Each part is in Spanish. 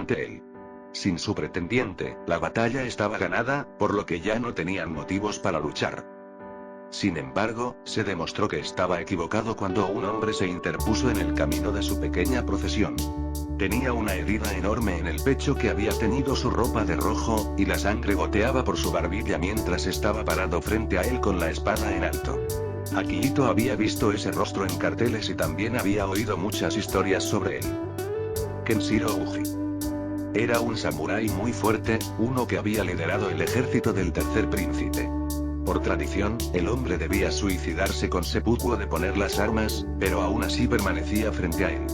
ante él. Sin su pretendiente, la batalla estaba ganada, por lo que ya no tenían motivos para luchar. Sin embargo, se demostró que estaba equivocado cuando un hombre se interpuso en el camino de su pequeña procesión. Tenía una herida enorme en el pecho que había teñido su ropa de rojo, y la sangre goteaba por su barbilla mientras estaba parado frente a él con la espada en alto. Akihito había visto ese rostro en carteles y también había oído muchas historias sobre él. Kenshiro Uji. Era un samurái muy fuerte, uno que había liderado el ejército del tercer príncipe. Por tradición, el hombre debía suicidarse con seppuku de poner las armas, pero aún así permanecía frente a él.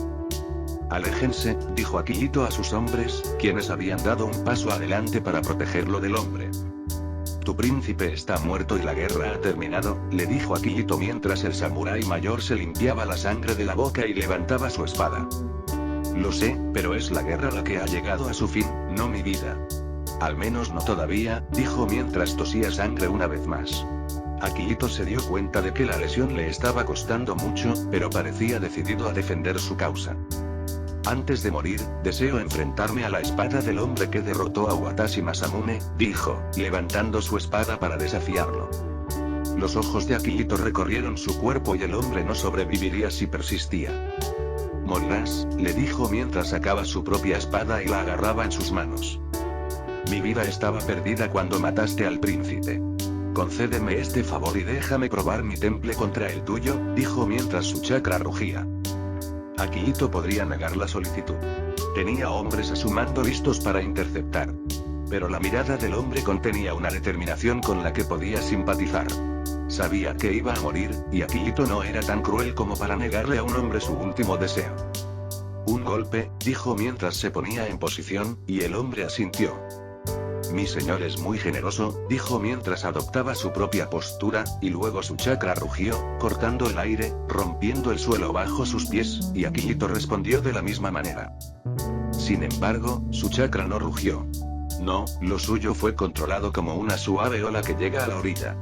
Aléjense, dijo Akihito a sus hombres, quienes habían dado un paso adelante para protegerlo del hombre. Tu príncipe está muerto y la guerra ha terminado, le dijo Akihito mientras el samurái mayor se limpiaba la sangre de la boca y levantaba su espada. Lo sé, pero es la guerra la que ha llegado a su fin, no mi vida. Al menos no todavía, dijo mientras tosía sangre una vez más. Akihito se dio cuenta de que la lesión le estaba costando mucho, pero parecía decidido a defender su causa. Antes de morir, deseo enfrentarme a la espada del hombre que derrotó a Watashi Masamune, dijo, levantando su espada para desafiarlo. Los ojos de Akihito recorrieron su cuerpo y el hombre no sobreviviría si persistía. Morirás, le dijo mientras sacaba su propia espada y la agarraba en sus manos. Mi vida estaba perdida cuando mataste al príncipe. Concédeme este favor y déjame probar mi temple contra el tuyo, dijo mientras su chakra rugía. Akihito podría negar la solicitud. Tenía hombres a su mando listos para interceptar. Pero la mirada del hombre contenía una determinación con la que podía simpatizar. Sabía que iba a morir, y Akihito no era tan cruel como para negarle a un hombre su último deseo. Un golpe, dijo mientras se ponía en posición, y el hombre asintió. Mi señor es muy generoso, dijo mientras adoptaba su propia postura, y luego su chakra rugió, cortando el aire, rompiendo el suelo bajo sus pies, y Akihito respondió de la misma manera. Sin embargo, su chakra no rugió. No, lo suyo fue controlado como una suave ola que llega a la orilla.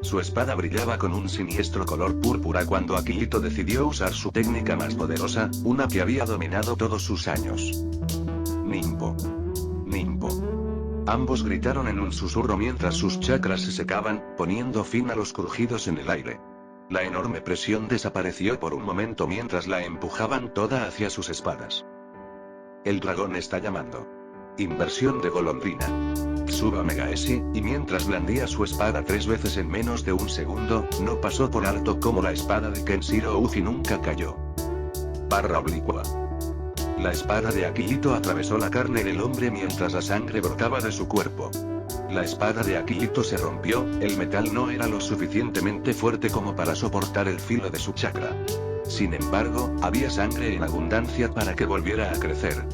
Su espada brillaba con un siniestro color púrpura cuando Akihito decidió usar su técnica más poderosa, una que había dominado todos sus años. Nimbo. Nimbo. Ambos gritaron en un susurro mientras sus chakras se secaban, poniendo fin a los crujidos en el aire. La enorme presión desapareció por un momento mientras la empujaban toda hacia sus espadas. El dragón está llamando. Inversión de golondrina. Tsuba Megaesi, y mientras blandía su espada 3 veces en menos de un segundo, no pasó por alto cómo la espada de Kenshiro Uji nunca cayó. Barra oblicua. La espada de Akihito atravesó la carne del hombre mientras la sangre brotaba de su cuerpo. La espada de Akihito se rompió, el metal no era lo suficientemente fuerte como para soportar el filo de su chakra. Sin embargo, había sangre en abundancia para que volviera a crecer.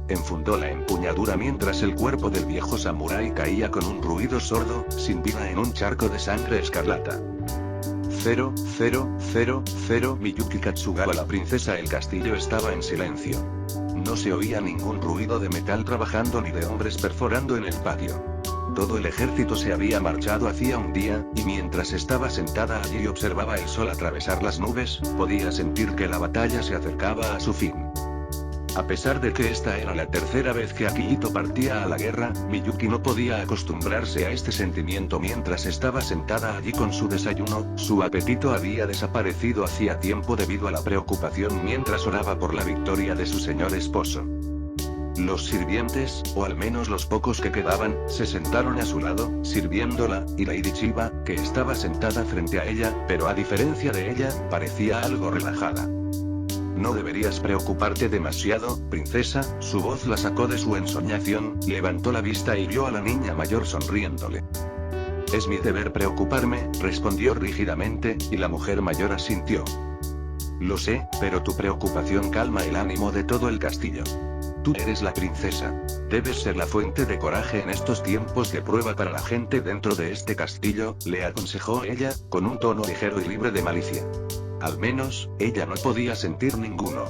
Enfundó la empuñadura mientras el cuerpo del viejo samurái caía con un ruido sordo, sin vida en un charco de sangre escarlata. 0, 0, 0, 0 Miyuki Katsugawa la princesa el castillo estaba en silencio. No se oía ningún ruido de metal trabajando ni de hombres perforando en el patio. Todo el ejército se había marchado hacía un día, y mientras estaba sentada allí y observaba el sol atravesar las nubes, podía sentir que la batalla se acercaba a su fin. A pesar de que esta era la tercera vez que Akihito partía a la guerra, Miyuki no podía acostumbrarse a este sentimiento mientras estaba sentada allí con su desayuno, su apetito había desaparecido hacía tiempo debido a la preocupación mientras oraba por la victoria de su señor esposo. Los sirvientes, o al menos los pocos que quedaban, se sentaron a su lado, sirviéndola, y Lady Chiba, que estaba sentada frente a ella, pero a diferencia de ella, parecía algo relajada. No deberías preocuparte demasiado, princesa, su voz la sacó de su ensoñación, levantó la vista y vio a la niña mayor sonriéndole. Es mi deber preocuparme, respondió rígidamente, y la mujer mayor asintió. Lo sé, pero tu preocupación calma el ánimo de todo el castillo. Tú eres la princesa. Debes ser la fuente de coraje en estos tiempos de prueba para la gente dentro de este castillo, le aconsejó ella, con un tono ligero y libre de malicia. Al menos, ella no podía sentir ninguno.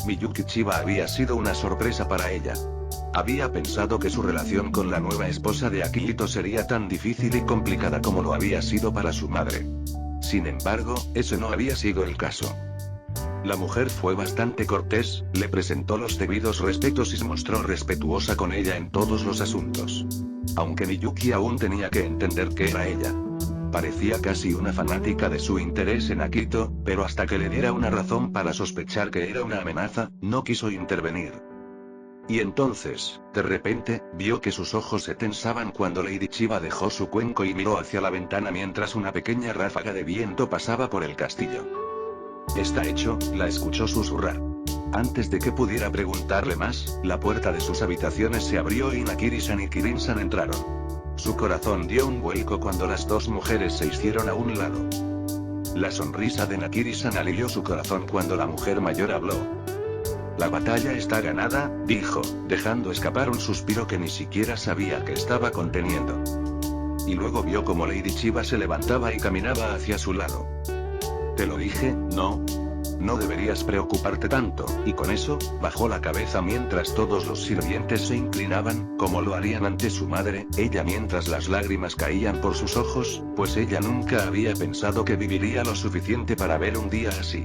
Miyuki Chiba había sido una sorpresa para ella. Había pensado que su relación con la nueva esposa de Akihito sería tan difícil y complicada como lo había sido para su madre. Sin embargo, ese no había sido el caso. La mujer fue bastante cortés, le presentó los debidos respetos y se mostró respetuosa con ella en todos los asuntos. Aunque Miyuki aún tenía que entender que era ella. Parecía casi una fanática de su interés en Akito, pero hasta que le diera una razón para sospechar que era una amenaza, no quiso intervenir. Y entonces, de repente, vio que sus ojos se tensaban cuando Lady Chiba dejó su cuenco y miró hacia la ventana mientras una pequeña ráfaga de viento pasaba por el castillo. «Está hecho», la escuchó susurrar. Antes de que pudiera preguntarle más, la puerta de sus habitaciones se abrió y Nakiri-san y Kirin-san entraron. Su corazón dio un vuelco cuando las dos mujeres se hicieron a un lado. La sonrisa de Nakiri-san alivió su corazón cuando la mujer mayor habló. «La batalla está ganada», dijo, dejando escapar un suspiro que ni siquiera sabía que estaba conteniendo. Y luego vio como Lady Chiba se levantaba y caminaba hacia su lado. «Te lo dije, ¿no? No deberías preocuparte tanto», y con eso, bajó la cabeza mientras todos los sirvientes se inclinaban, como lo harían ante su madre, ella mientras las lágrimas caían por sus ojos, pues ella nunca había pensado que viviría lo suficiente para ver un día así.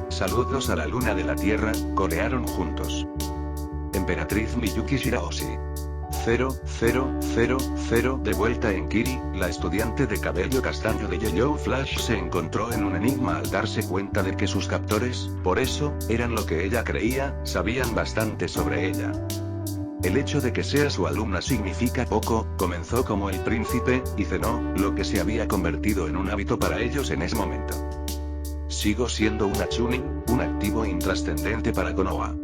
«Saludos a la luna de la tierra», corearon juntos. Emperatriz Miyuki Shirahoshi. 000 de vuelta en Kiri, la estudiante de cabello castaño de Yellow Flash se encontró en un enigma al darse cuenta de que sus captores, por eso, eran lo que ella creía, sabían bastante sobre ella. El hecho de que sea su alumna significa poco, comenzó como el príncipe, y cenó, lo que se había convertido en un hábito para ellos en ese momento. «Sigo siendo una chunin, un activo intrascendente para Konoha.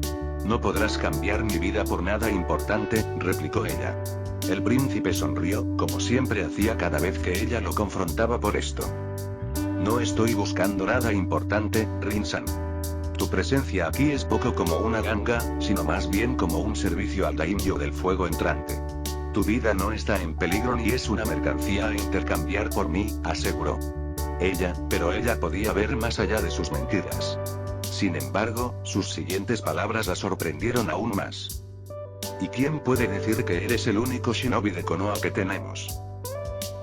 No podrás cambiar mi vida por nada importante», replicó ella. El príncipe sonrió, como siempre hacía cada vez que ella lo confrontaba por esto. «No estoy buscando nada importante, Rin-san. Tu presencia aquí es poco como una ganga, sino más bien como un servicio al daimyo del fuego entrante. Tu vida no está en peligro ni es una mercancía a intercambiar por mí», aseguró. Pero ella podía ver más allá de sus mentiras. Sin embargo, sus siguientes palabras la sorprendieron aún más. «¿Y quién puede decir que eres el único shinobi de Konoha que tenemos?»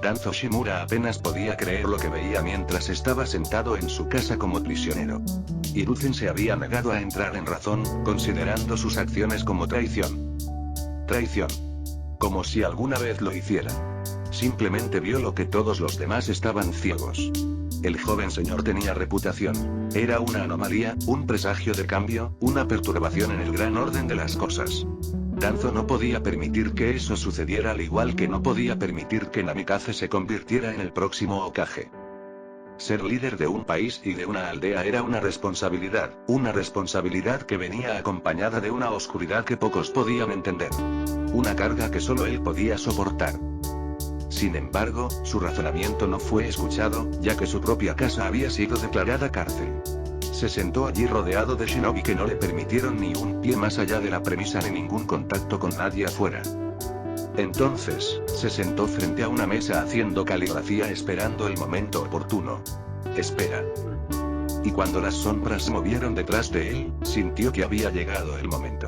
Danzo Shimura apenas podía creer lo que veía mientras estaba sentado en su casa como prisionero. Hiruzen se había negado a entrar en razón, considerando sus acciones como traición. Traición. Como si alguna vez lo hiciera. Simplemente vio lo que todos los demás estaban ciegos. El joven señor tenía reputación. Era una anomalía, un presagio de cambio, una perturbación en el gran orden de las cosas. Danzo no podía permitir que eso sucediera, al igual que no podía permitir que Namikaze se convirtiera en el próximo Hokage. Ser líder de un país y de una aldea era una responsabilidad que venía acompañada de una oscuridad que pocos podían entender. Una carga que solo él podía soportar. Sin embargo, su razonamiento no fue escuchado, ya que su propia casa había sido declarada cárcel. Se sentó allí rodeado de shinobi que no le permitieron ni un pie más allá de la premisa ni ningún contacto con nadie afuera. Entonces, se sentó frente a una mesa haciendo caligrafía esperando el momento oportuno. Espera. Y cuando las sombras se movieron detrás de él, sintió que había llegado el momento.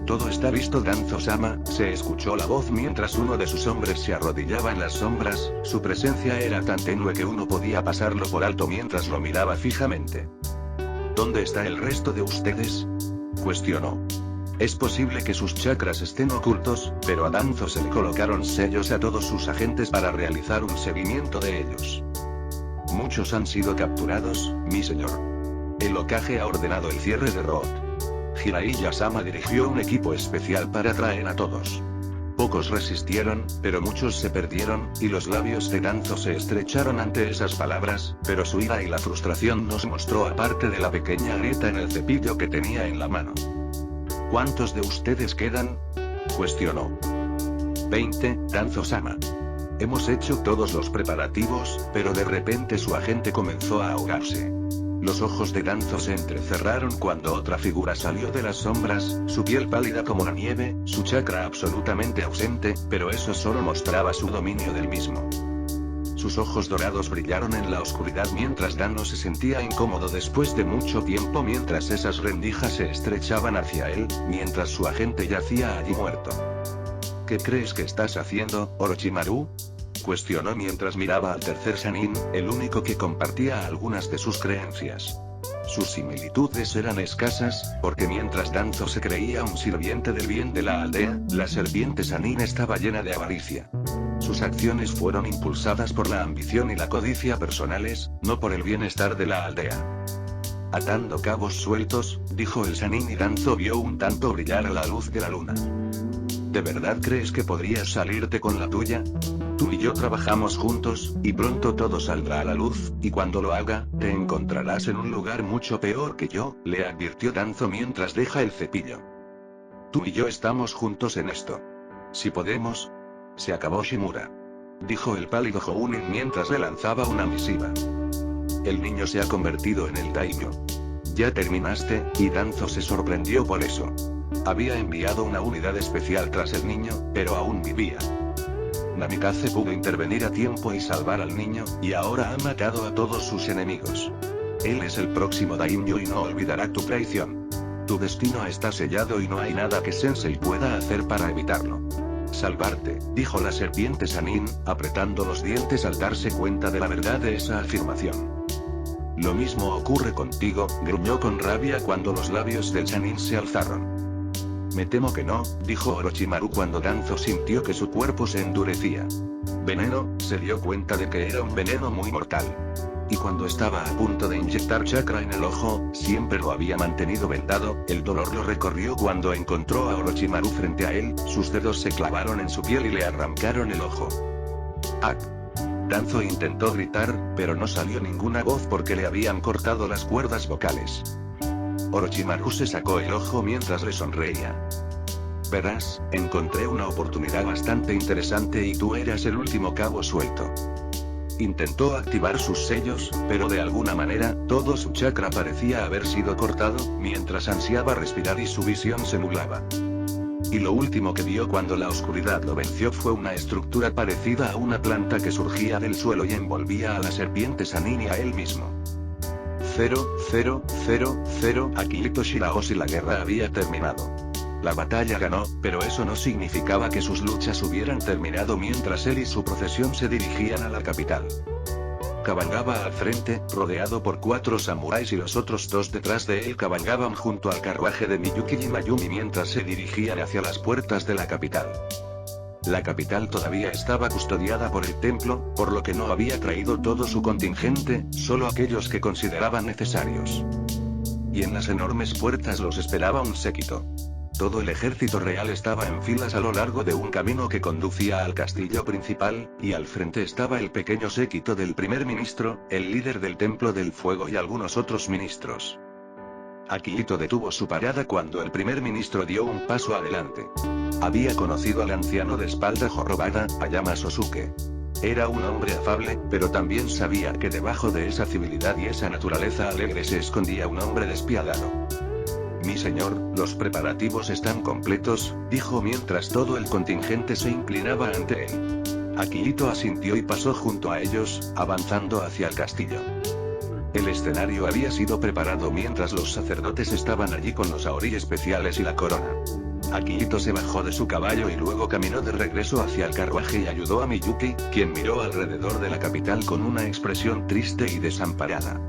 «Todo está listo, Danzo-sama», se escuchó la voz mientras uno de sus hombres se arrodillaba en las sombras, su presencia era tan tenue que uno podía pasarlo por alto mientras lo miraba fijamente. «¿Dónde está el resto de ustedes?», cuestionó. Es posible que sus chakras estén ocultos, pero a Danzo se le colocaron sellos a todos sus agentes para realizar un seguimiento de ellos. «Muchos han sido capturados, mi señor. El Hokage ha ordenado el cierre de Road. Jiraiya-sama dirigió un equipo especial para traer a todos. Pocos resistieron, pero muchos se perdieron, y los labios de Danzo se estrecharon ante esas palabras, pero su ira y la frustración no se mostró aparte de la pequeña grieta en el cepillo que tenía en la mano. «¿Cuántos de ustedes quedan?», cuestionó. 20, Danzo-sama. Hemos hecho todos los preparativos, pero de repente su agente comenzó a ahogarse. Los ojos de Danzo se entrecerraron cuando otra figura salió de las sombras, su piel pálida como la nieve, su chakra absolutamente ausente, pero eso solo mostraba su dominio del mismo. Sus ojos dorados brillaron en la oscuridad mientras Danzo se sentía incómodo después de mucho tiempo mientras esas rendijas se estrechaban hacia él, mientras su agente yacía allí muerto. «¿Qué crees que estás haciendo, Orochimaru?», cuestionó mientras miraba al tercer Sannin, el único que compartía algunas de sus creencias. Sus similitudes eran escasas, porque mientras Danzo se creía un sirviente del bien de la aldea, la serpiente Sanin estaba llena de avaricia. Sus acciones fueron impulsadas por la ambición y la codicia personales, no por el bienestar de la aldea. Atando cabos sueltos, dijo el Sanin, y Danzo vio un tanto brillar a la luz de la luna. ¿De verdad crees que podrías salirte con la tuya? Tú y yo trabajamos juntos, y pronto todo saldrá a la luz, y cuando lo haga, te encontrarás en un lugar mucho peor que yo, le advirtió Danzo mientras deja el cepillo. Tú y yo estamos juntos en esto. Si podemos. Se acabó Shimura. Dijo el pálido Jounin mientras le lanzaba una misiva. El niño se ha convertido en el daimyo. Ya terminaste, y Danzo se sorprendió por eso. Había enviado una unidad especial tras el niño, pero aún vivía. Namikaze pudo intervenir a tiempo y salvar al niño, y ahora ha matado a todos sus enemigos. Él es el próximo daimyo y no olvidará tu traición. Tu destino está sellado y no hay nada que Sensei pueda hacer para evitarlo. Salvarte, dijo la serpiente Sanin, apretando los dientes al darse cuenta de la verdad de esa afirmación. Lo mismo ocurre contigo, gruñó con rabia cuando los labios del Sanin se alzaron. Me temo que no, dijo Orochimaru cuando Danzo sintió que su cuerpo se endurecía. ¿Veneno? Se dio cuenta de que era un veneno muy mortal. Y cuando estaba a punto de inyectar chakra en el ojo, siempre lo había mantenido vendado, el dolor lo recorrió cuando encontró a Orochimaru frente a él, sus dedos se clavaron en su piel y le arrancaron el ojo. ¡Ah! Danzo intentó gritar, pero no salió ninguna voz porque le habían cortado las cuerdas vocales. Orochimaru se sacó el ojo mientras le sonreía. Verás, encontré una oportunidad bastante interesante y tú eras el último cabo suelto. Intentó activar sus sellos, pero de alguna manera, todo su chakra parecía haber sido cortado, mientras ansiaba respirar y su visión se nublaba. Y lo último que vio cuando la oscuridad lo venció fue una estructura parecida a una planta que surgía del suelo y envolvía a la serpiente Sanin y a él mismo. 0, Akihito Shirahoshi, la guerra había terminado. La batalla ganó, pero eso no significaba que sus luchas hubieran terminado mientras él y su procesión se dirigían a la capital. Cabalgaba al frente, rodeado por 4 samuráis y los otros 2 detrás de él cabalgaban junto al carruaje de Miyuki y Mayumi mientras se dirigían hacia las puertas de la capital. La capital todavía estaba custodiada por el templo, por lo que no había traído todo su contingente, solo aquellos que consideraban necesarios. Y en las enormes puertas los esperaba un séquito. Todo el ejército real estaba en filas a lo largo de un camino que conducía al castillo principal, y al frente estaba el pequeño séquito del primer ministro, el líder del Templo del Fuego y algunos otros ministros. Akihito detuvo su parada cuando el primer ministro dio un paso adelante. Había conocido al anciano de espalda jorobada, Ayama Sosuke. Era un hombre afable, pero también sabía que debajo de esa civilidad y esa naturaleza alegre se escondía un hombre despiadado. Mi señor, los preparativos están completos, dijo mientras todo el contingente se inclinaba ante él. Akihito asintió y pasó junto a ellos, avanzando hacia el castillo. El escenario había sido preparado mientras los sacerdotes estaban allí con los aori especiales y la corona. Akihito se bajó de su caballo y luego caminó de regreso hacia el carruaje y ayudó a Miyuki, quien miró alrededor de la capital con una expresión triste y desamparada.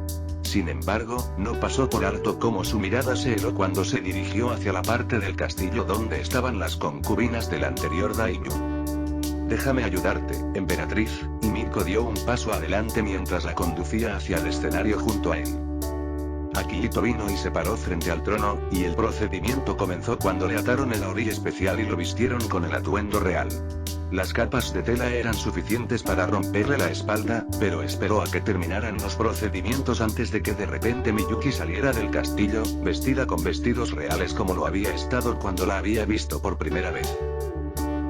Sin embargo, no pasó por alto cómo su mirada se heló cuando se dirigió hacia la parte del castillo donde estaban las concubinas del anterior daimyo. Déjame ayudarte, emperatriz, y Miko dio un paso adelante mientras la conducía hacia el escenario junto a él. Akihito vino y se paró frente al trono, y el procedimiento comenzó cuando le ataron el aori especial y lo vistieron con el atuendo real. Las capas de tela eran suficientes para romperle la espalda, pero esperó a que terminaran los procedimientos antes de que de repente Miyuki saliera del castillo, vestida con vestidos reales como lo había estado cuando la había visto por primera vez.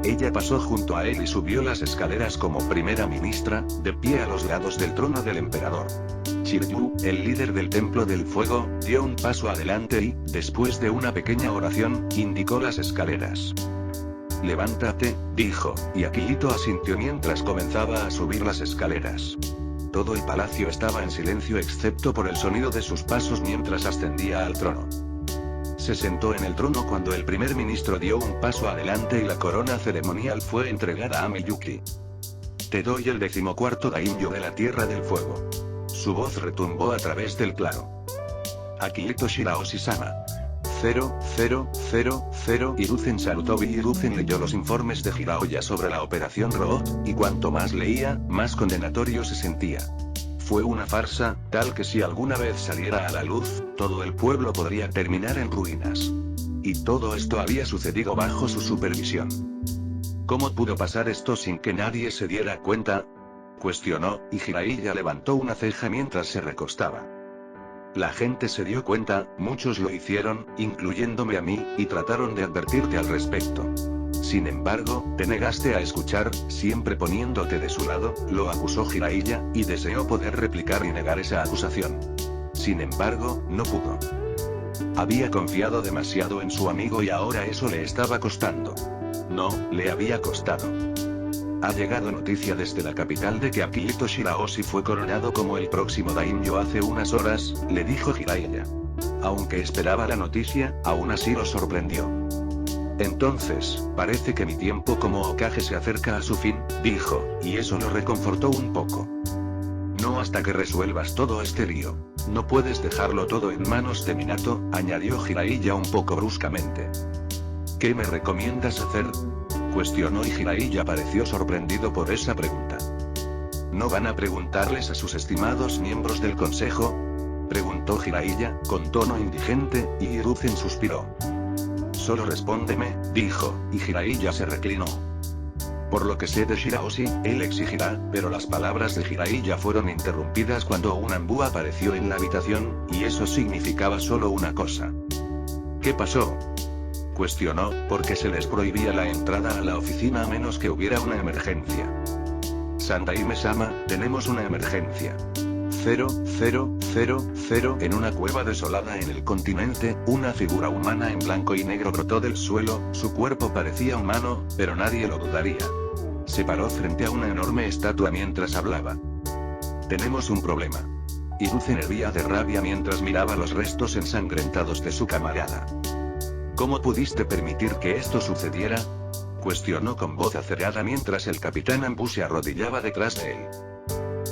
Ella pasó junto a él y subió las escaleras como primera ministra, de pie a los lados del trono del emperador. Shiryu, el líder del Templo del Fuego, dio un paso adelante y, después de una pequeña oración, indicó las escaleras. Levántate, dijo, y Akihito asintió mientras comenzaba a subir las escaleras. Todo el palacio estaba en silencio excepto por el sonido de sus pasos mientras ascendía al trono. Se sentó en el trono cuando el primer ministro dio un paso adelante y la corona ceremonial fue entregada a Miyuki. Te doy el 14º daimyo de la Tierra del Fuego. Su voz retumbó a través del claro. Akihito Shiraoshi-sama. 000. Hiruzen saltó y Hiruzen leyó los informes de Hiraoya sobre la operación Root, y cuanto más leía, más condenatorio se sentía. Fue una farsa, tal que si alguna vez saliera a la luz, todo el pueblo podría terminar en ruinas. Y todo esto había sucedido bajo su supervisión. ¿Cómo pudo pasar esto sin que nadie se diera cuenta?, cuestionó, y Jiraiya levantó una ceja mientras se recostaba. La gente se dio cuenta, muchos lo hicieron, incluyéndome a mí, y trataron de advertirte al respecto. Sin embargo, te negaste a escuchar, siempre poniéndote de su lado, lo acusó Jiraiya, y deseó poder replicar y negar esa acusación. Sin embargo, no pudo. Había confiado demasiado en su amigo y ahora eso le estaba costando. No, le había costado. Ha llegado noticia desde la capital de que Akihito Shiraoshi fue coronado como el próximo daimyo hace unas horas, le dijo Jiraiya. Aunque esperaba la noticia, aún así lo sorprendió. Entonces, parece que mi tiempo como Hokage se acerca a su fin, dijo, y eso lo reconfortó un poco. No hasta que resuelvas todo este lío. No puedes dejarlo todo en manos de Minato, añadió Jiraiya un poco bruscamente. ¿Qué me recomiendas hacer?, cuestionó y Jiraiya pareció sorprendido por esa pregunta. ¿No van a preguntarles a sus estimados miembros del consejo?, preguntó Jiraiya, con tono indigente, y Hiruzen suspiró. Solo respóndeme, dijo, y Jiraiya se reclinó. Por lo que sé de Shiraoshi, él exigirá, pero las palabras de Jiraiya fueron interrumpidas cuando un Anbu apareció en la habitación, y eso significaba solo una cosa. ¿Qué pasó?, cuestionó, porque se les prohibía la entrada a la oficina a menos que hubiera una emergencia. Sandaime-sama, tenemos una emergencia. 000. En una cueva desolada en el continente, una figura humana en blanco y negro brotó del suelo, su cuerpo parecía humano, pero nadie lo dudaría. Se paró frente a una enorme estatua mientras hablaba. Tenemos un problema. Hiruzen hervía de rabia mientras miraba los restos ensangrentados de su camarada. ¿Cómo pudiste permitir que esto sucediera?, cuestionó con voz acerada mientras el capitán Anbu se arrodillaba detrás de él.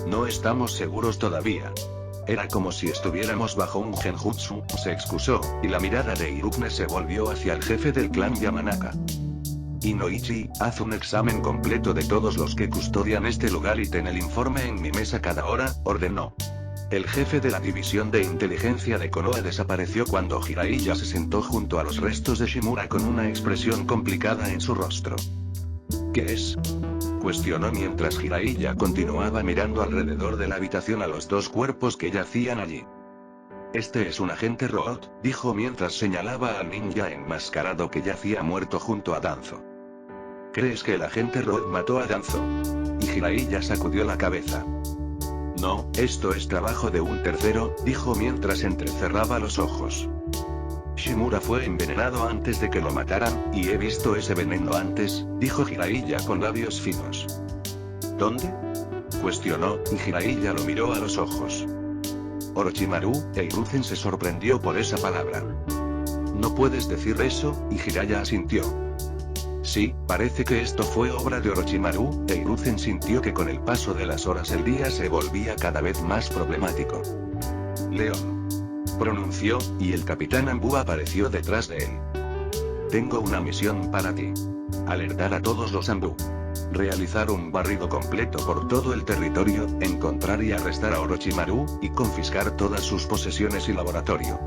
No estamos seguros todavía. Era como si estuviéramos bajo un genjutsu, se excusó, y la mirada de Hiruzen se volvió hacia el jefe del clan Yamanaka. Inoichi, haz un examen completo de todos los que custodian este lugar y ten el informe en mi mesa cada hora, ordenó. El jefe de la división de inteligencia de Konoha desapareció cuando Jiraiya se sentó junto a los restos de Shimura con una expresión complicada en su rostro. ¿Qué es?, cuestionó mientras Jiraiya continuaba mirando alrededor de la habitación a los dos cuerpos que yacían allí. Este es un agente Root, dijo mientras señalaba al ninja enmascarado que yacía muerto junto a Danzo. ¿Crees que el agente Root mató a Danzo?, y Jiraiya sacudió la cabeza. No, esto es trabajo de un tercero, dijo mientras entrecerraba los ojos. Shimura fue envenenado antes de que lo mataran, y he visto ese veneno antes, dijo Jiraiya con labios finos. ¿Dónde?, cuestionó, y Jiraiya lo miró a los ojos. Orochimaru, e Hiruzen se sorprendió por esa palabra. No puedes decir eso, y Jiraiya asintió. Sí, parece que esto fue obra de Orochimaru, e Hiruzen sintió que con el paso de las horas el día se volvía cada vez más problemático. León, pronunció, y el capitán Anbu apareció detrás de él. Tengo una misión para ti. Alertar a todos los Anbu. Realizar un barrido completo por todo el territorio, encontrar y arrestar a Orochimaru, y confiscar todas sus posesiones y laboratorio.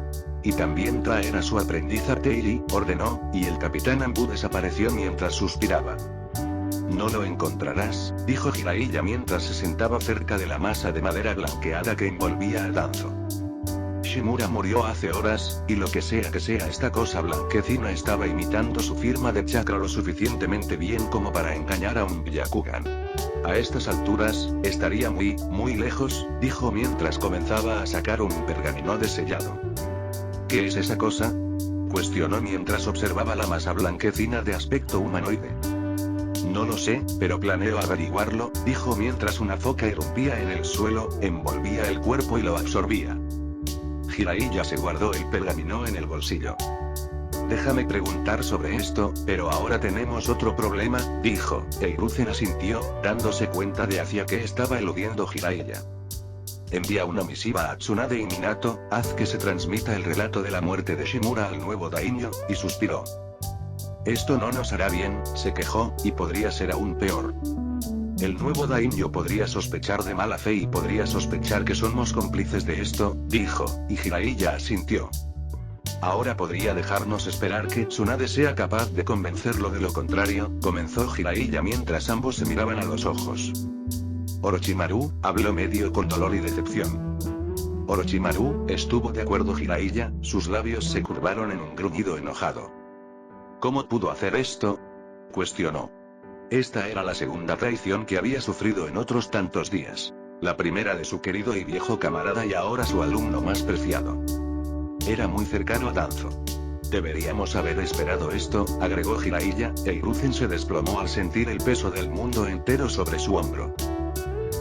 Y también traer a su aprendiz a Teiri, ordenó, y el capitán Anbu desapareció mientras suspiraba. No lo encontrarás, dijo Jiraiya mientras se sentaba cerca de la masa de madera blanqueada que envolvía a Danzo. Shimura murió hace horas, y lo que sea esta cosa blanquecina estaba imitando su firma de chakra lo suficientemente bien como para engañar a un Byakugan. A estas alturas, estaría muy lejos, dijo mientras comenzaba a sacar un pergamino desellado. ¿Qué es esa cosa?, cuestionó mientras observaba la masa blanquecina de aspecto humanoide. No lo sé, pero planeo averiguarlo, dijo mientras una foca irrumpía en el suelo, envolvía el cuerpo y lo absorbía. Jiraiya se guardó el pergamino en el bolsillo. Déjame preguntar sobre esto, pero ahora tenemos otro problema, dijo, e Hiruzen asintió, dándose cuenta de hacia qué estaba eludiendo Jiraiya. Envía una misiva a Tsunade y Minato, haz que se transmita el relato de la muerte de Shimura al nuevo daimyo, y suspiró. Esto no nos hará bien, se quejó, y podría ser aún peor. El nuevo daimyo podría sospechar de mala fe y podría sospechar que somos cómplices de esto, dijo, y Jiraiya asintió. Ahora podría dejarnos esperar que Tsunade sea capaz de convencerlo de lo contrario, comenzó Jiraiya mientras ambos se miraban a los ojos. Orochimaru, habló medio con dolor y decepción. Orochimaru, estuvo de acuerdo Jiraiya, sus labios se curvaron en un gruñido enojado. ¿Cómo pudo hacer esto? Cuestionó. Esta era la segunda traición que había sufrido en otros tantos días. La primera de su querido y viejo camarada y ahora su alumno más preciado. Era muy cercano a Danzo. Deberíamos haber esperado esto, agregó Jiraiya, e Hiruzen se desplomó al sentir el peso del mundo entero sobre su hombro.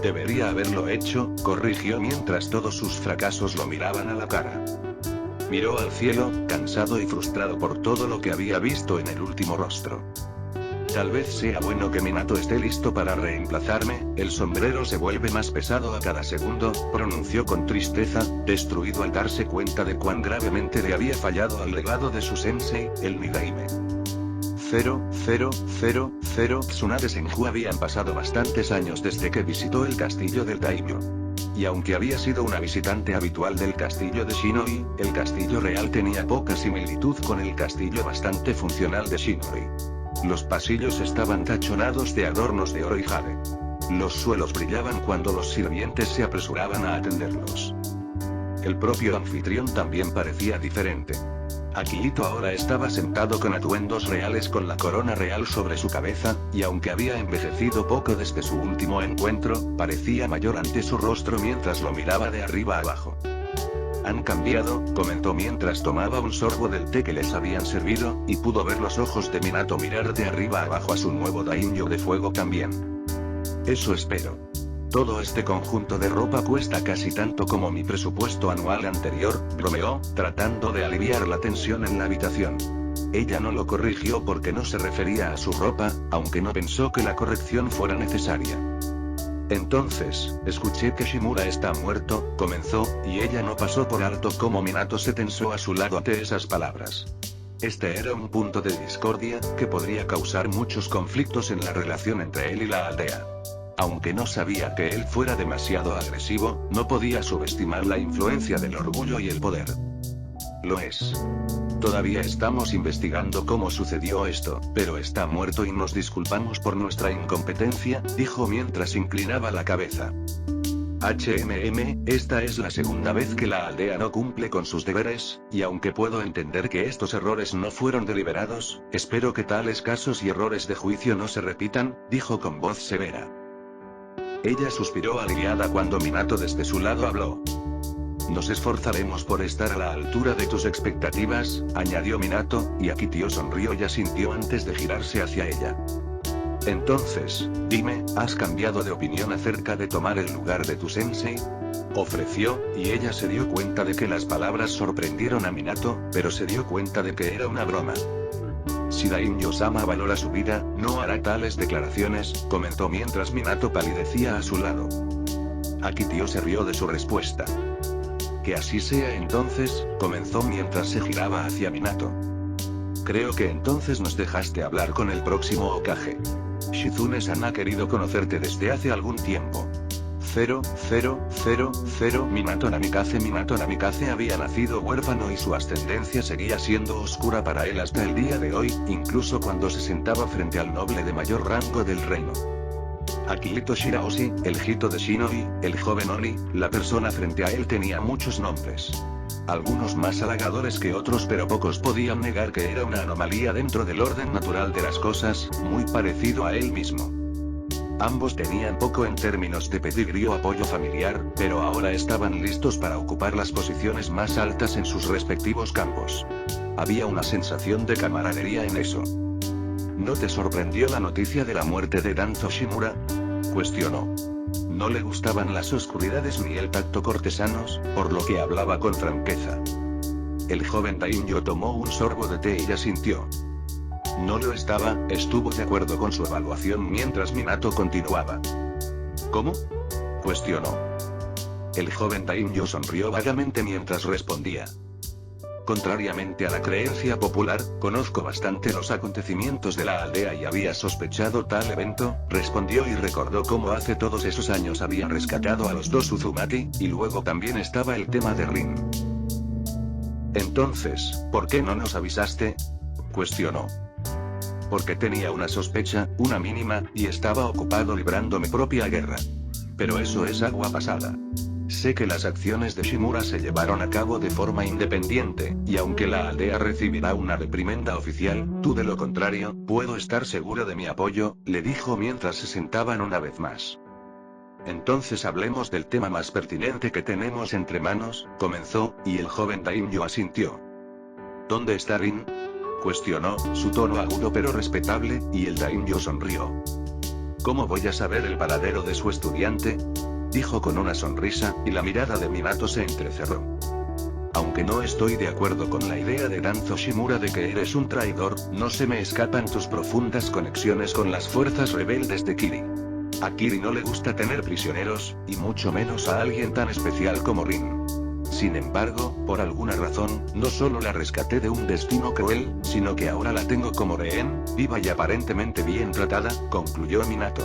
Debería haberlo hecho, corrigió mientras todos sus fracasos lo miraban a la cara. Miró al cielo, cansado y frustrado por todo lo que había visto en el último rostro. Tal vez sea bueno que Minato esté listo para reemplazarme, el sombrero se vuelve más pesado a cada segundo, pronunció con tristeza, destruido al darse cuenta de cuán gravemente le había fallado al legado de su sensei, el Nidaime. 0, Tsunade Senju habían pasado bastantes años desde que visitó el castillo del daimyo. Y aunque había sido una visitante habitual del castillo de Shinoi, el castillo real tenía poca similitud con el castillo bastante funcional de Shinoi. Los pasillos estaban tachonados de adornos de oro y jade. Los suelos brillaban cuando los sirvientes se apresuraban a atenderlos. El propio anfitrión también parecía diferente. Akihito ahora estaba sentado con atuendos reales con la corona real sobre su cabeza, y aunque había envejecido poco desde su último encuentro, parecía mayor ante su rostro mientras lo miraba de arriba abajo. Han cambiado, comentó mientras tomaba un sorbo del té que les habían servido, y pudo ver los ojos de Minato mirar de arriba abajo a su nuevo daimyo de fuego también. Eso espero. Todo este conjunto de ropa cuesta casi tanto como mi presupuesto anual anterior, bromeó, tratando de aliviar la tensión en la habitación. Ella no lo corrigió porque no se refería a su ropa, aunque no pensó que la corrección fuera necesaria. Entonces, escuché que Shimura está muerto, comenzó, y ella no pasó por alto cómo Minato se tensó a su lado ante esas palabras. Este era un punto de discordia, que podría causar muchos conflictos en la relación entre él y la aldea. Aunque no sabía que él fuera demasiado agresivo, no podía subestimar la influencia del orgullo y el poder. Lo es. Todavía estamos investigando cómo sucedió esto, pero está muerto y nos disculpamos por nuestra incompetencia, dijo mientras inclinaba la cabeza. Esta es la segunda vez que la aldea no cumple con sus deberes, y aunque puedo entender que estos errores no fueron deliberados, espero que tales casos y errores de juicio no se repitan, dijo con voz severa. Ella suspiró aliviada cuando Minato desde su lado habló. Nos esforzaremos por estar a la altura de tus expectativas, añadió Minato, y Akihito sonrió y asintió antes de girarse hacia ella. Entonces, dime, ¿has cambiado de opinión acerca de tomar el lugar de tu sensei? Ofreció, y ella se dio cuenta de que las palabras sorprendieron a Minato, pero se dio cuenta de que era una broma. Si Daimyo-sama valora su vida, no hará tales declaraciones, comentó mientras Minato palidecía a su lado. Akihito se rió de su respuesta. Que así sea entonces, comenzó mientras se giraba hacia Minato. Creo que entonces nos dejaste hablar con el próximo Hokage. Shizune-san ha querido conocerte desde hace algún tiempo. Minato Namikaze había nacido huérfano y su ascendencia seguía siendo oscura para él hasta el día de hoy, incluso cuando se sentaba frente al noble de mayor rango del reino. Akihito Shirahoshi, el Hito de Shinoi, el joven Oni, la persona frente a él tenía muchos nombres. Algunos más halagadores que otros, pero pocos podían negar que era una anomalía dentro del orden natural de las cosas, muy parecido a él mismo. Ambos tenían poco en términos de pedigrí o apoyo familiar, pero ahora estaban listos para ocupar las posiciones más altas en sus respectivos campos. Había una sensación de camaradería en eso. ¿No te sorprendió la noticia de la muerte de Danzo Shimura? Cuestionó. No le gustaban las oscuridades ni el tacto cortesanos, por lo que hablaba con franqueza. El joven daimyo tomó un sorbo de té y asintió. No lo estaba, estuvo de acuerdo con su evaluación mientras Minato continuaba. ¿Cómo? Cuestionó. El joven Daimyo sonrió vagamente mientras respondía. Contrariamente a la creencia popular, conozco bastante los acontecimientos de la aldea y había sospechado tal evento, respondió y recordó cómo hace todos esos años habían rescatado a los dos Uzumaki, y luego también estaba el tema de Rin. Entonces, ¿por qué no nos avisaste?, cuestionó. Porque tenía una sospecha, una mínima, y estaba ocupado librando mi propia guerra. Pero eso es agua pasada. Sé que las acciones de Shimura se llevaron a cabo de forma independiente, y aunque la aldea recibirá una reprimenda oficial, tú de lo contrario, puedo estar seguro de mi apoyo, le dijo mientras se sentaban una vez más. Entonces hablemos del tema más pertinente que tenemos entre manos, comenzó, y el joven Daimyo asintió. ¿Dónde está Rin?, cuestionó, su tono agudo pero respetable, y el Daimyo sonrió. ¿Cómo voy a saber el paradero de su estudiante?, dijo con una sonrisa, y la mirada de Minato se entrecerró. Aunque no estoy de acuerdo con la idea de Danzo Shimura de que eres un traidor, no se me escapan tus profundas conexiones con las fuerzas rebeldes de Kiri. A Kiri no le gusta tener prisioneros, y mucho menos a alguien tan especial como Rin. Sin embargo, por alguna razón, no solo la rescaté de un destino cruel, sino que ahora la tengo como rehén, viva y aparentemente bien tratada, concluyó Minato.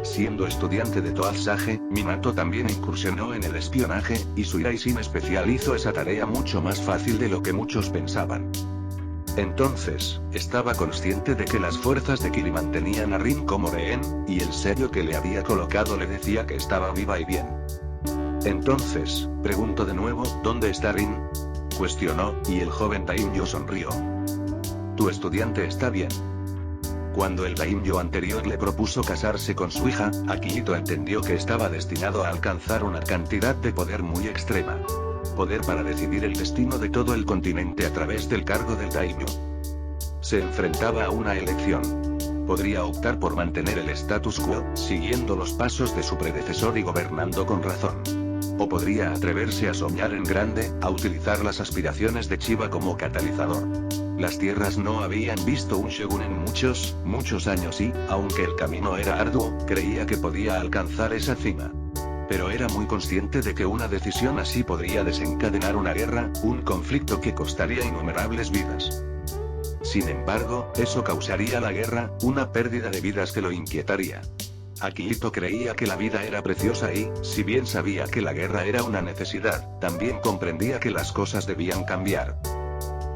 Siendo estudiante de Toad Sage, Minato también incursionó en el espionaje, y su Iraisin especial hizo esa tarea mucho más fácil de lo que muchos pensaban. Entonces, estaba consciente de que las fuerzas de Kiri mantenían a Rin como rehén, y el sello que le había colocado le decía que estaba viva y bien. Entonces, preguntó de nuevo, ¿dónde está Rin?, cuestionó, y el joven Daimyo sonrió. Tu estudiante está bien. Cuando el Daimyo anterior le propuso casarse con su hija, Akihito entendió que estaba destinado a alcanzar una cantidad de poder muy extrema. Poder para decidir el destino de todo el continente a través del cargo del Daimyo. Se enfrentaba a una elección. Podría optar por mantener el status quo, siguiendo los pasos de su predecesor y gobernando con razón. O podría atreverse a soñar en grande, a utilizar las aspiraciones de Chiba como catalizador. Las tierras no habían visto un shogun en muchos años y, aunque el camino era arduo, creía que podía alcanzar esa cima. Pero era muy consciente de que una decisión así podría desencadenar una guerra, un conflicto que costaría innumerables vidas. Sin embargo, eso causaría la guerra, una pérdida de vidas que lo inquietaría. Akihito creía que la vida era preciosa y, si bien sabía que la guerra era una necesidad, también comprendía que las cosas debían cambiar.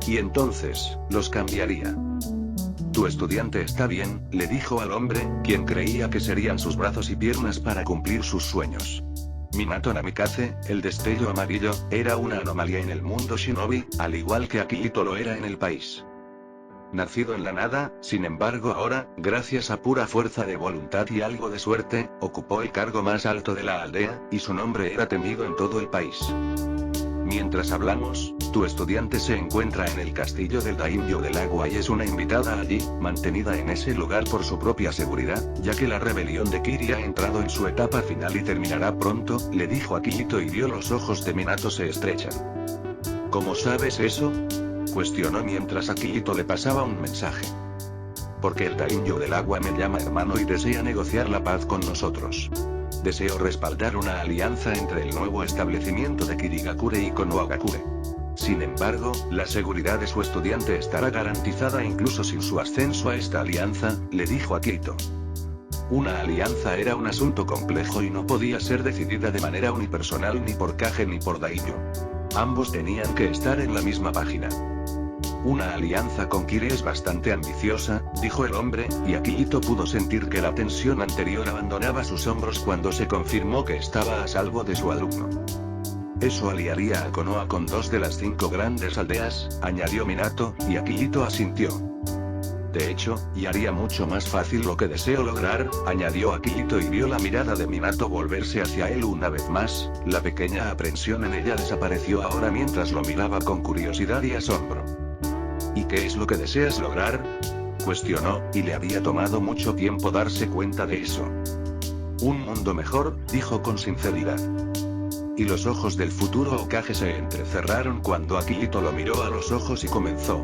Y entonces, los cambiaría. Tu estudiante está bien, le dijo al hombre, quien creía que serían sus brazos y piernas para cumplir sus sueños. Minato Namikaze, el destello amarillo, era una anomalía en el mundo shinobi, al igual que Akihito lo era en el país. Nacido en la nada, sin embargo ahora, gracias a pura fuerza de voluntad y algo de suerte, ocupó el cargo más alto de la aldea, y su nombre era temido en todo el país. Mientras hablamos, tu estudiante se encuentra en el castillo del Daimyo del Agua y es una invitada allí, mantenida en ese lugar por su propia seguridad, ya que la rebelión de Kiri ha entrado en su etapa final y terminará pronto, le dijo Akihito y vio los ojos de Minato se estrechan. ¿Cómo sabes eso?, cuestionó mientras Akihito le pasaba un mensaje. Porque el Daimyo del Agua me llama hermano y desea negociar la paz con nosotros. Deseo respaldar una alianza entre el nuevo establecimiento de Kirigakure y Konohagakure. Sin embargo, la seguridad de su estudiante estará garantizada incluso sin su ascenso a esta alianza, le dijo Akihito. Una alianza era un asunto complejo y no podía ser decidida de manera unipersonal ni por Kage ni por Daimyo. Ambos tenían que estar en la misma página. Una alianza con Kiri es bastante ambiciosa, dijo el hombre, y Akihito pudo sentir que la tensión anterior abandonaba sus hombros cuando se confirmó que estaba a salvo de su alumno. Eso aliaría a Konoha con 2 de las 5 grandes aldeas, añadió Minato, y Akihito asintió. De hecho, y haría mucho más fácil lo que deseo lograr, añadió Akihito y vio la mirada de Minato volverse hacia él una vez más, la pequeña aprensión en ella desapareció ahora mientras lo miraba con curiosidad y asombro. ¿Y qué es lo que deseas lograr?, cuestionó, y le había tomado mucho tiempo darse cuenta de eso. Un mundo mejor, dijo con sinceridad. Y los ojos del futuro Hokage se entrecerraron cuando Akihito lo miró a los ojos y comenzó.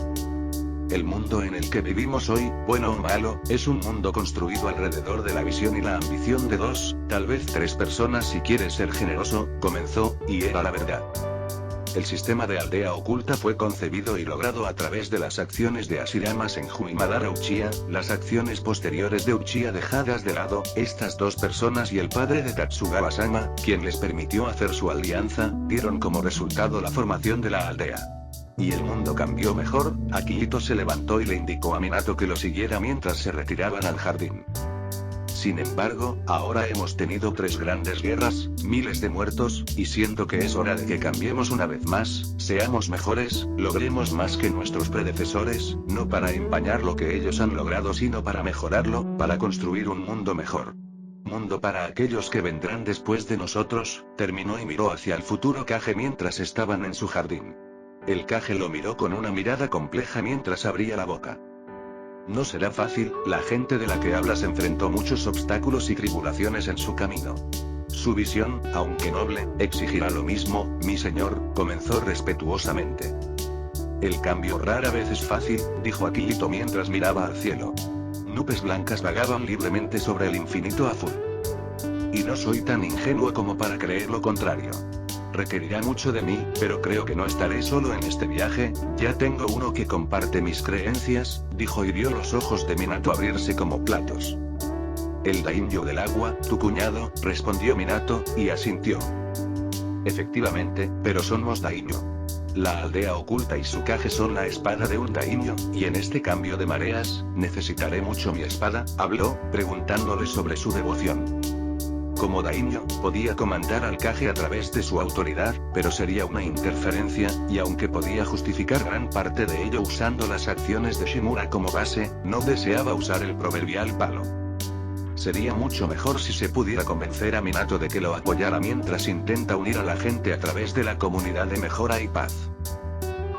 El mundo en el que vivimos hoy, bueno o malo, es un mundo construido alrededor de la visión y la ambición de dos, tal vez tres personas si quieres ser generoso, comenzó, y era la verdad. El sistema de aldea oculta fue concebido y logrado a través de las acciones de Hashirama Senju y Madara Uchiha, las acciones posteriores de Uchiha dejadas de lado, estas dos personas y el padre de Tatsugawa-sama, quien les permitió hacer su alianza, dieron como resultado la formación de la aldea. Y el mundo cambió mejor. Akihito se levantó y le indicó a Minato que lo siguiera mientras se retiraban al jardín. Sin embargo, ahora hemos tenido 3 grandes guerras, miles de muertos, y siento que es hora de que cambiemos una vez más, seamos mejores, logremos más que nuestros predecesores, no para empañar lo que ellos han logrado sino para mejorarlo, para construir un mundo mejor. Mundo para aquellos que vendrán después de nosotros, terminó y miró hacia el futuro Kage mientras estaban en su jardín. El Kage lo miró con una mirada compleja mientras abría la boca. No será fácil, la gente de la que hablas enfrentó muchos obstáculos y tribulaciones en su camino. Su visión, aunque noble, exigirá lo mismo, mi señor, comenzó respetuosamente. El cambio rara vez es fácil, dijo Akihito mientras miraba al cielo. Nubes blancas vagaban libremente sobre el infinito azul. Y no soy tan ingenuo como para creer lo contrario. Requerirá mucho de mí, pero creo que no estaré solo en este viaje, ya tengo uno que comparte mis creencias, dijo y vio los ojos de Minato abrirse como platos. El daimyo del agua, tu cuñado, respondió Minato, y asintió. Efectivamente, pero somos daimyo. La aldea oculta y su Kage son la espada de un daimyo, y en este cambio de mareas, necesitaré mucho mi espada, habló, preguntándole sobre su devoción. Como daimyo, podía comandar al Kage a través de su autoridad, pero sería una interferencia, y aunque podía justificar gran parte de ello usando las acciones de Shimura como base, no deseaba usar el proverbial palo. Sería mucho mejor si se pudiera convencer a Minato de que lo apoyara mientras intenta unir a la gente a través de la comunidad de mejora y paz.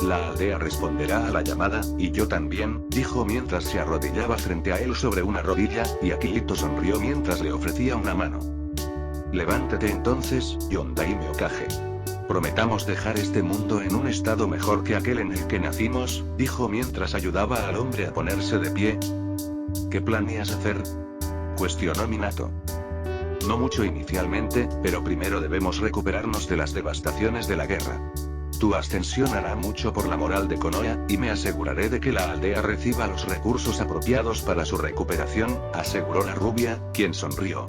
La aldea responderá a la llamada, y yo también, dijo mientras se arrodillaba frente a él sobre una rodilla, y Akihito sonrió mientras le ofrecía una mano. Levántate entonces, Daimyo Kage. Prometamos dejar este mundo en un estado mejor que aquel en el que nacimos, dijo mientras ayudaba al hombre a ponerse de pie. ¿Qué planeas hacer?, cuestionó Minato. No mucho inicialmente, pero primero debemos recuperarnos de las devastaciones de la guerra. Tu ascensión hará mucho por la moral de Konoha, y me aseguraré de que la aldea reciba los recursos apropiados para su recuperación, aseguró la rubia, quien sonrió.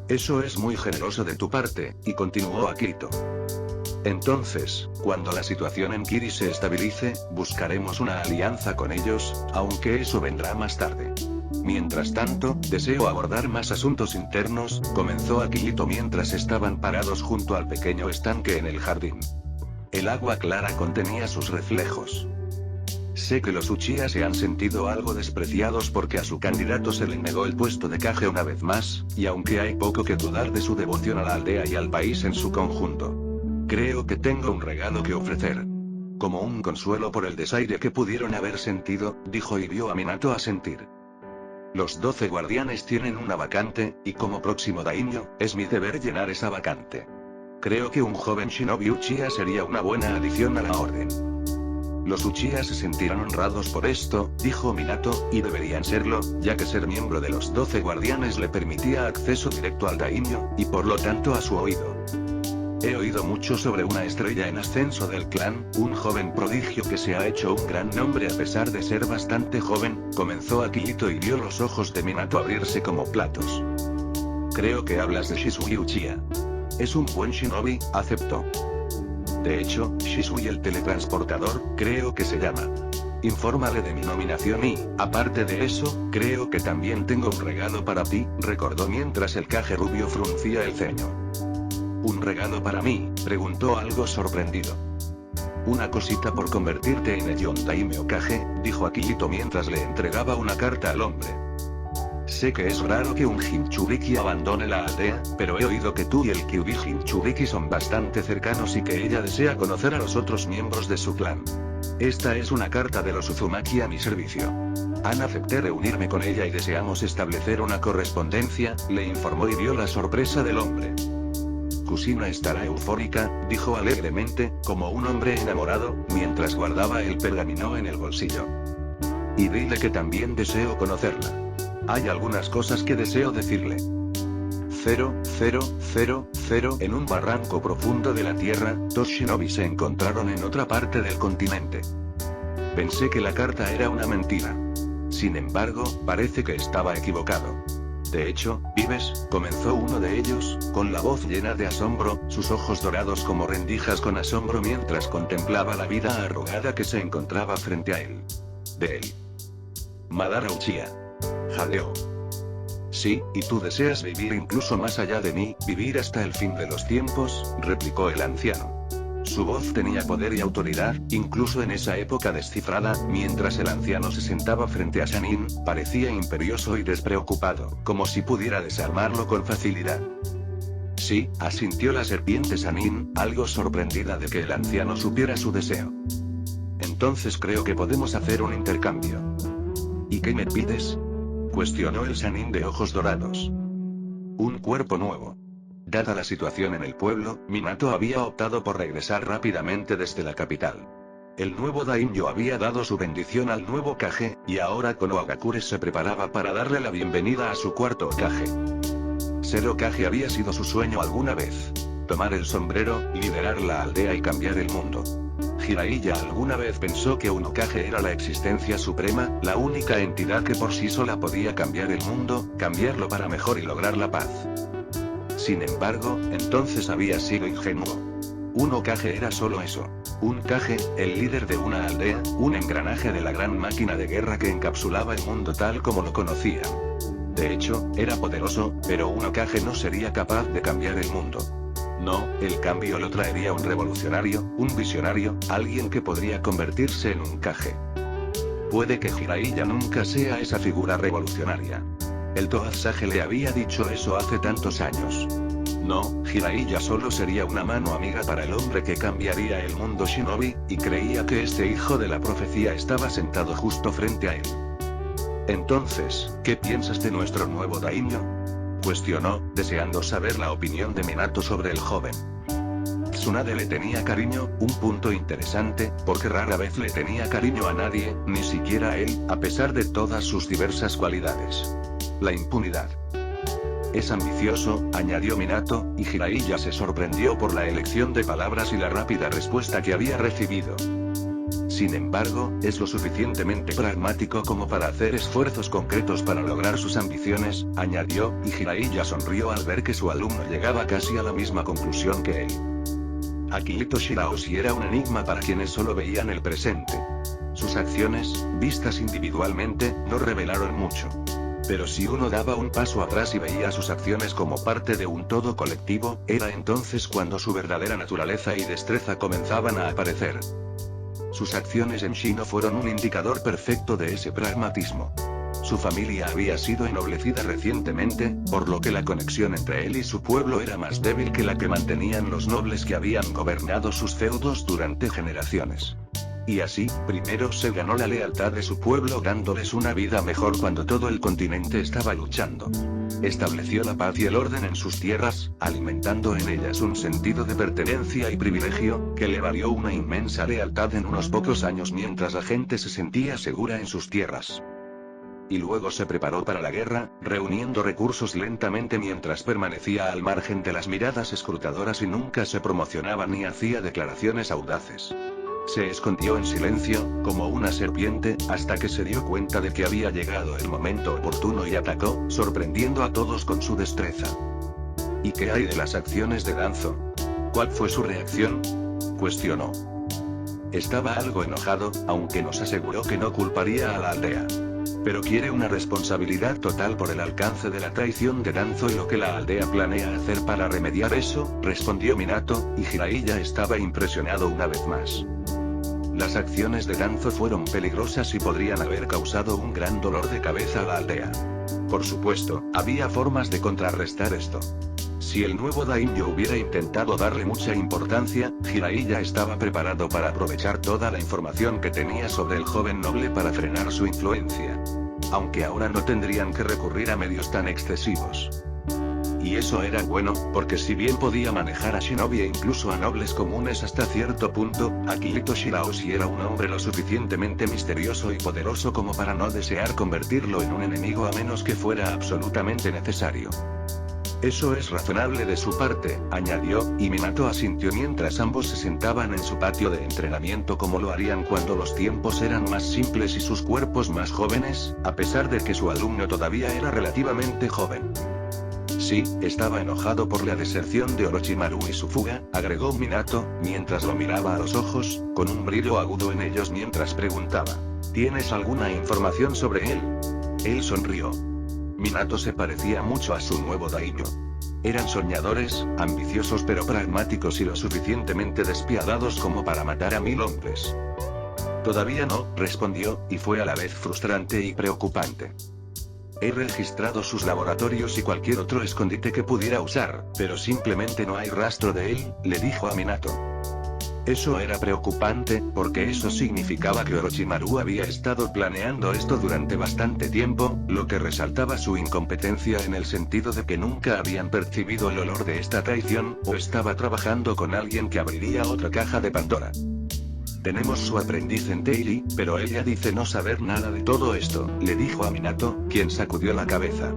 Eso es muy generoso de tu parte, y continuó Akihito. Entonces, cuando la situación en Kiri se estabilice, buscaremos una alianza con ellos, aunque eso vendrá más tarde. Mientras tanto, deseo abordar más asuntos internos, comenzó Akihito mientras estaban parados junto al pequeño estanque en el jardín. El agua clara contenía sus reflejos. Sé que los Uchiha se han sentido algo despreciados porque a su candidato se le negó el puesto de Kage una vez más, y aunque hay poco que dudar de su devoción a la aldea y al país en su conjunto. Creo que tengo un regalo que ofrecer. Como un consuelo por el desaire que pudieron haber sentido, dijo y vio a Minato asentir. Los 12 guardianes tienen una vacante, y como próximo daimyo, es mi deber llenar esa vacante. Creo que un joven shinobi Uchiha sería una buena adición a la orden. Los Uchiha se sentirán honrados por esto, dijo Minato, y deberían serlo, ya que ser miembro de los 12 guardianes le permitía acceso directo al daimyo, y por lo tanto a su oído. He oído mucho sobre una estrella en ascenso del clan, un joven prodigio que se ha hecho un gran nombre a pesar de ser bastante joven, comenzó Akihito y vio los ojos de Minato abrirse como platos. Creo que hablas de Shisui Uchiha. Es un buen shinobi, aceptó. De hecho, Shisui el teletransportador, creo que se llama. Infórmale de mi nominación y, aparte de eso, creo que también tengo un regalo para ti, recordó mientras el Kage rubio fruncía el ceño. ¿Un regalo para mí?, preguntó algo sorprendido. Una cosita por convertirte en el Daimyo Kage, dijo Akihito mientras le entregaba una carta al hombre. Sé que es raro que un Jinchuriki abandone la aldea, pero he oído que tú y el Kyuubi Jinchuriki son bastante cercanos y que ella desea conocer a los otros miembros de su clan. Esta es una carta de los Uzumaki a mi servicio. Acepté reunirme con ella y deseamos establecer una correspondencia, le informó y vio la sorpresa del hombre. Kusina estará eufórica, dijo alegremente, como un hombre enamorado, mientras guardaba el pergamino en el bolsillo. Y dile que también deseo conocerla. Hay algunas cosas que deseo decirle. 0,0,0,0 En un barranco profundo de la Tierra, dos shinobi se encontraron en otra parte del continente. Pensé que la carta era una mentira. Sin embargo, parece que estaba equivocado. De hecho, ¿vives?, comenzó uno de ellos, con la voz llena de asombro, sus ojos dorados como rendijas con asombro mientras contemplaba la vida arrugada que se encontraba frente a él. De él. Madara Uchiha. Jadeó. Sí, y tú deseas vivir incluso más allá de mí, vivir hasta el fin de los tiempos, replicó el anciano. Su voz tenía poder y autoridad, incluso en esa época descifrada, mientras el anciano se sentaba frente a Sannin, parecía imperioso y despreocupado, como si pudiera desarmarlo con facilidad. Sí, asintió la serpiente Sannin, algo sorprendida de que el anciano supiera su deseo. Entonces creo que podemos hacer un intercambio. ¿Y qué me pides?, cuestionó el Sannin de ojos dorados. Un cuerpo nuevo. Dada la situación en el pueblo, Minato había optado por regresar rápidamente desde la capital. El nuevo daimyo había dado su bendición al nuevo Kage, y ahora Konoha Gakure se preparaba para darle la bienvenida a su cuarto Kage. Ser Hokage había sido su sueño alguna vez. Tomar el sombrero, liderar la aldea y cambiar el mundo. Jiraiya alguna vez pensó que un Hokage era la existencia suprema, la única entidad que por sí sola podía cambiar el mundo, cambiarlo para mejor y lograr la paz. Sin embargo, entonces había sido ingenuo. Un Hokage era solo eso. Un Kage, el líder de una aldea, un engranaje de la gran máquina de guerra que encapsulaba el mundo tal como lo conocían. De hecho, era poderoso, pero un Hokage no sería capaz de cambiar el mundo. No, el cambio lo traería un revolucionario, un visionario, alguien que podría convertirse en un Kage. Puede que Jiraiya nunca sea esa figura revolucionaria. El Toad Sage le había dicho eso hace tantos años. No, Jiraiya solo sería una mano amiga para el hombre que cambiaría el mundo shinobi, y creía que este hijo de la profecía estaba sentado justo frente a él. Entonces, ¿qué piensas de nuestro nuevo daimyo?, cuestionó, deseando saber la opinión de Minato sobre el joven. Tsunade le tenía cariño, un punto interesante, porque rara vez le tenía cariño a nadie, ni siquiera a él, a pesar de todas sus diversas cualidades. La impunidad. Es ambicioso, añadió Minato, y Jiraiya se sorprendió por la elección de palabras y la rápida respuesta que había recibido. Sin embargo, es lo suficientemente pragmático como para hacer esfuerzos concretos para lograr sus ambiciones, añadió, y Jiraiya sonrió al ver que su alumno llegaba casi a la misma conclusión que él. Akihito Shirahoshi era un enigma para quienes solo veían el presente. Sus acciones, vistas individualmente, no revelaron mucho. Pero si uno daba un paso atrás y veía sus acciones como parte de un todo colectivo, era entonces cuando su verdadera naturaleza y destreza comenzaban a aparecer. Sus acciones en Shino fueron un indicador perfecto de ese pragmatismo. Su familia había sido ennoblecida recientemente, por lo que la conexión entre él y su pueblo era más débil que la que mantenían los nobles que habían gobernado sus feudos durante generaciones. Y así, primero se ganó la lealtad de su pueblo dándoles una vida mejor cuando todo el continente estaba luchando. Estableció la paz y el orden en sus tierras, alimentando en ellas un sentido de pertenencia y privilegio, que le valió una inmensa lealtad en unos pocos años mientras la gente se sentía segura en sus tierras. Y luego se preparó para la guerra, reuniendo recursos lentamente mientras permanecía al margen de las miradas escrutadoras y nunca se promocionaba ni hacía declaraciones audaces. Se escondió en silencio, como una serpiente, hasta que se dio cuenta de que había llegado el momento oportuno y atacó, sorprendiendo a todos con su destreza. ¿Y qué hay de las acciones de Danzo? ¿Cuál fue su reacción?, cuestionó. Estaba algo enojado, aunque nos aseguró que no culparía a la aldea. Pero quiere una responsabilidad total por el alcance de la traición de Danzo y lo que la aldea planea hacer para remediar eso, respondió Minato, y Jiraiya estaba impresionado una vez más. Las acciones de Danzo fueron peligrosas y podrían haber causado un gran dolor de cabeza a la aldea. Por supuesto, había formas de contrarrestar esto. Si el nuevo daimyo hubiera intentado darle mucha importancia, Jiraiya estaba preparado para aprovechar toda la información que tenía sobre el joven noble para frenar su influencia. Aunque ahora no tendrían que recurrir a medios tan excesivos. y eso era bueno, porque si bien podía manejar a shinobi e incluso a nobles comunes hasta cierto punto, Akihito Shirahoshi era un hombre lo suficientemente misterioso y poderoso como para no desear convertirlo en un enemigo a menos que fuera absolutamente necesario. Eso es razonable de su parte, añadió, y Minato asintió mientras ambos se sentaban en su patio de entrenamiento como lo harían cuando los tiempos eran más simples y sus cuerpos más jóvenes, a pesar de que su alumno todavía era relativamente joven. Sí, estaba enojado por la deserción de Orochimaru y su fuga, agregó Minato, mientras lo miraba a los ojos, con un brillo agudo en ellos mientras preguntaba: ¿tienes alguna información sobre él? Él sonrió. Minato se parecía mucho a su nuevo daimyo. Eran soñadores, ambiciosos pero pragmáticos y lo suficientemente despiadados como para matar a 1000 hombres. Todavía no, respondió, y fue a la vez frustrante y preocupante. He registrado sus laboratorios y cualquier otro escondite que pudiera usar, pero simplemente no hay rastro de él, le dijo a Minato. Eso era preocupante, porque eso significaba que Orochimaru había estado planeando esto durante bastante tiempo, lo que resaltaba su incompetencia en el sentido de que nunca habían percibido el olor de esta traición, o estaba trabajando con alguien que abriría otra caja de Pandora. Tenemos su aprendiz en Teiri, pero ella dice no saber nada de todo esto, le dijo a Minato, quien sacudió la cabeza.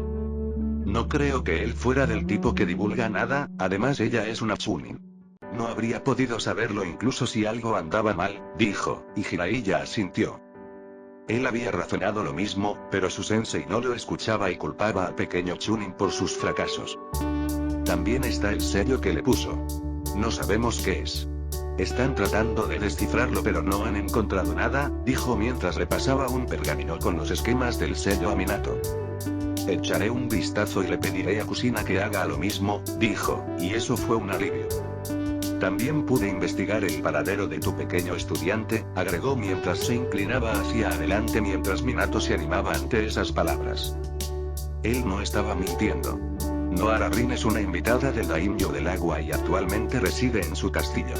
No creo que él fuera del tipo que divulga nada, además ella es una Chunin. No habría podido saberlo incluso si algo andaba mal, dijo, y Jiraiya asintió. Él había razonado lo mismo, pero su sensei no lo escuchaba y culpaba a pequeño Chunin por sus fracasos. También está el sello que le puso. No sabemos qué es. Están tratando de descifrarlo pero no han encontrado nada, dijo mientras repasaba un pergamino con los esquemas del sello a Minato. Echaré un vistazo y le pediré a Kusina que haga lo mismo, dijo, y eso fue un alivio. También pude investigar el paradero de tu pequeño estudiante, agregó mientras se inclinaba hacia adelante mientras Minato se animaba ante esas palabras. Él no estaba mintiendo. Noara Rin es una invitada del Daimyo del Agua y actualmente reside en su castillo.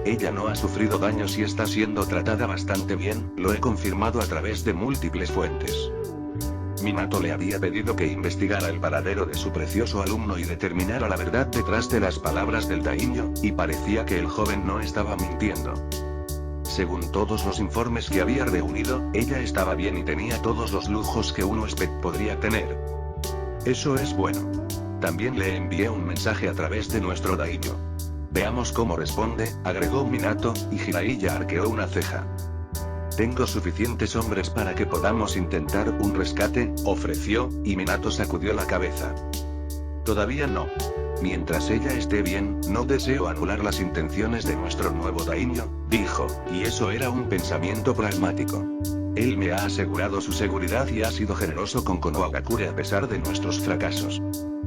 Ella no ha sufrido daños y está siendo tratada bastante bien, lo he confirmado a través de múltiples fuentes. Minato le había pedido que investigara el paradero de su precioso alumno y determinara la verdad detrás de las palabras del daimyo, y parecía que el joven no estaba mintiendo. Según todos los informes que había reunido, ella estaba bien y tenía todos los lujos que un huésped podría tener. Eso es bueno. También le envié un mensaje a través de nuestro daimyo. Veamos cómo responde, agregó Minato, y Jiraiya arqueó una ceja. Tengo suficientes hombres para que podamos intentar un rescate, ofreció, y Minato sacudió la cabeza. Todavía no. Mientras ella esté bien, no deseo anular las intenciones de nuestro nuevo daimyo, dijo, y eso era un pensamiento pragmático. Él me ha asegurado su seguridad y ha sido generoso con Konohagakure a pesar de nuestros fracasos.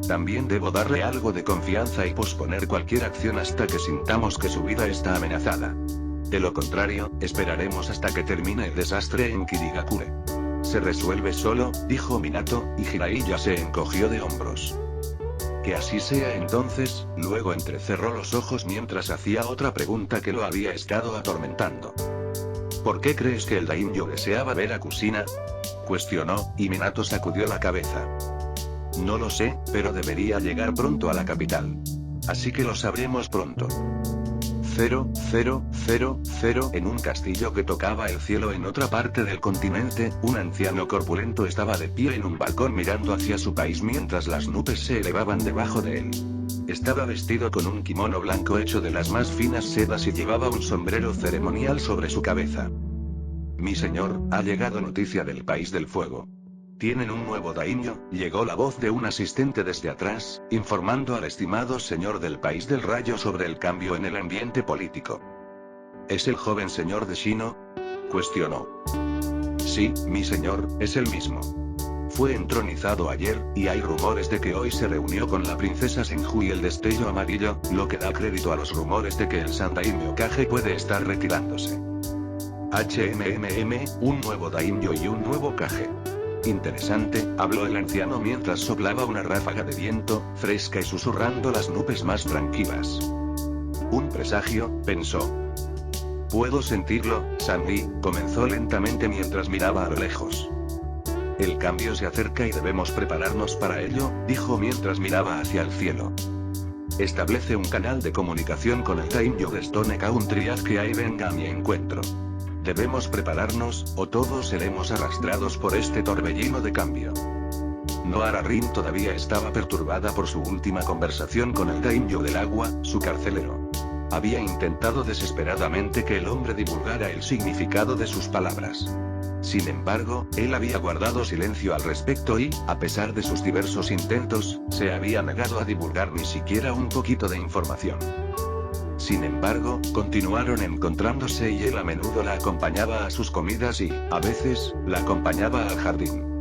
También debo darle algo de confianza y posponer cualquier acción hasta que sintamos que su vida está amenazada. De lo contrario, esperaremos hasta que termine el desastre en Kirigakure. Se resuelve solo, dijo Minato, y Jiraiya se encogió de hombros. Que así sea entonces, luego entrecerró los ojos mientras hacía otra pregunta que lo había estado atormentando. ¿Por qué crees que el daimyo deseaba ver a Kusina? Cuestionó, y Minato sacudió la cabeza. No lo sé, pero debería llegar pronto a la capital. Así que lo sabremos pronto. 0, 0, 0, 0. En un castillo que tocaba el cielo en otra parte del continente, un anciano corpulento estaba de pie en un balcón mirando hacia su país mientras las nubes se elevaban debajo de él. Estaba vestido con un kimono blanco hecho de las más finas sedas y llevaba un sombrero ceremonial sobre su cabeza. Mi señor, ha llegado noticia del país del fuego. Tienen un nuevo daimyo, llegó la voz de un asistente desde atrás, informando al estimado señor del país del rayo sobre el cambio en el ambiente político. ¿Es el joven señor de Shino? Cuestionó. Sí, mi señor, es el mismo. Fue entronizado ayer, y hay rumores de que hoy se reunió con la princesa Senju y el destello amarillo, lo que da crédito a los rumores de que el Sandaimyo Kage puede estar retirándose. Un nuevo daimyo y un nuevo Kage. Interesante, habló el anciano mientras soplaba una ráfaga de viento, fresca y susurrando las nubes más tranquilas. Un presagio, pensó. Puedo sentirlo, Sanri, comenzó lentamente mientras miraba a lo lejos. El cambio se acerca y debemos prepararnos para ello, dijo mientras miraba hacia el cielo. Establece un canal de comunicación con el Time Yo de Stone Country, haz que ahí venga a mi encuentro. Debemos prepararnos, o todos seremos arrastrados por este torbellino de cambio. Noara Rin todavía estaba perturbada por su última conversación con el Daimyo del agua, su carcelero. Había intentado desesperadamente que el hombre divulgara el significado de sus palabras. Sin embargo, él había guardado silencio al respecto y, a pesar de sus diversos intentos, se había negado a divulgar ni siquiera un poquito de información. Sin embargo, continuaron encontrándose y él a menudo la acompañaba a sus comidas y, a veces, la acompañaba al jardín.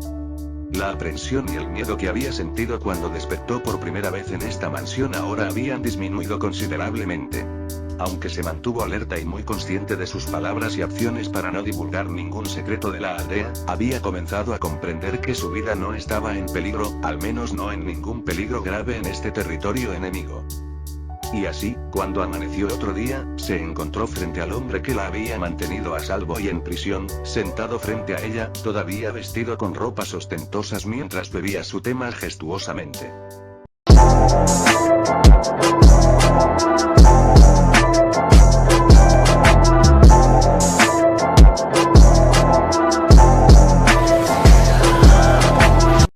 La aprensión y el miedo que había sentido cuando despertó por primera vez en esta mansión ahora habían disminuido considerablemente. Aunque se mantuvo alerta y muy consciente de sus palabras y acciones para no divulgar ningún secreto de la aldea, había comenzado a comprender que su vida no estaba en peligro, al menos no en ningún peligro grave en este territorio enemigo. Y así, cuando amaneció otro día, se encontró frente al hombre que la había mantenido a salvo y en prisión, sentado frente a ella, todavía vestido con ropas ostentosas mientras bebía su té majestuosamente.